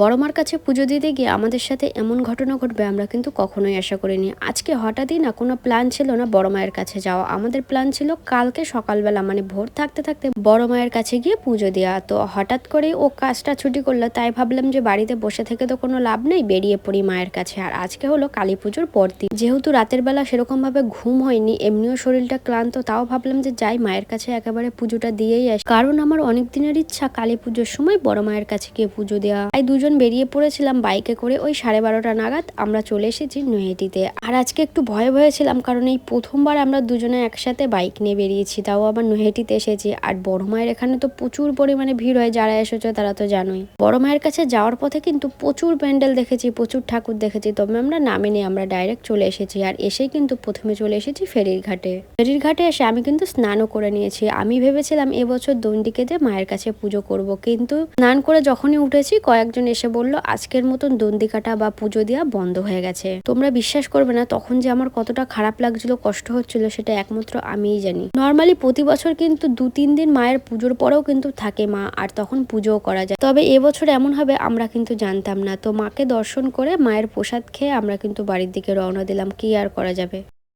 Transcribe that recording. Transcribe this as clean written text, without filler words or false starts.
বড় মার কাছে পুজো দিতে গিয়ে আমাদের সাথে এমন ঘটনা ঘটবে আমরা কিন্তু কখনোই আশা করিনি। আজকে হঠাৎই না কোনো প্ল্যান ছিল না বড় মায়ের কাছে যাওয়া। আমাদের প্ল্যান ছিল কালকে সকালবেলা মানে ভোর থাকতে থাকতে বড় মায়ের কাছে গিয়ে পুজো দেওয়া। তো হঠাৎ করে ও কাজটা ছুটি করলো, তাই ভাবলাম যে বাড়িতে বসে থেকে তো কোনো লাভ নেই, বেরিয়ে পড়ি মায়ের কাছে। আর আজকে হলো কালী পুজোর পর দিন, যেহেতু রাতের বেলা সেরকম ভাবে ঘুম হয়নি, এমনিও শরীরটা ক্লান্ত, তাও ভাবলাম যে যাই মায়ের কাছে একেবারে পুজোটা দিয়েই আসি, কারণ আমার অনেক দিনের ইচ্ছা কালী পুজোর সময় বড় মায়ের কাছে গিয়ে পুজো দেওয়া। তাই দুজন বেরিয়ে পড়েছিলাম বাইকে করে। ওই 12:30টা নাগাদ আমরা চলে এসেছি নৈহাটিতে। আর আজকে একটু ভয়ে ভয়ে ছিলাম, কারণ এই প্রথমবার আমরা দুজনে একসাথে বাইক নিয়ে বেরিয়েছি, তাও আবার নৈহাটিতে এসেছি। আর বড় মায়ের এখানে তো প্রচুর পরিমাণে ভিড় হয়, যারা এসেছো তারা তো জানোই। বড় মায়ের কাছে যাওয়ার পথে কিন্তু প্রচুর প্যান্ডেল দেখেছি, প্রচুর ঠাকুর দেখেছি, তবে আমরা নামিনি, আমরা ডাইরেক্ট চলে এসেছি। আর এসেই কিন্তু প্রথমে চলে এসেছি ফেরির ঘাটে। ফেরির ঘাটে এসে আমি কিন্তু স্নানও করে নিয়েছি। আমি ভেবেছিলাম এবছর দণ্ডিকেতে মায়ের কাছে পুজো করব, কিন্তু স্নান করে যখনই উঠেছি কয়েকজন এসে বলল আজকের মতন দণ্ডিকাটা বা পুজো দেওয়া বন্ধ হয়ে গেছে। তোমরা বিশ্বাস করবে না তখন যে আমার কতটা খারাপ লাগছিল, কষ্ট হচ্ছিল, সেটা একমাত্র আমিই জানি। নর্মালি প্রতি বছর কিন্তু 2-3 দিন মায়ের পুজোর পরেও কিন্তু থাকে মা, আর তখন পুজোও করা যায়। তবে এবছর এমন হবে আমরা কিন্তু জানতাম না। তো মাকে দর্শন করে মায়ের প্রসাদ খেয়ে আমরা কিন্তু বাড়ির দিকে রওনা দিলাম। কি আর করা যাবে।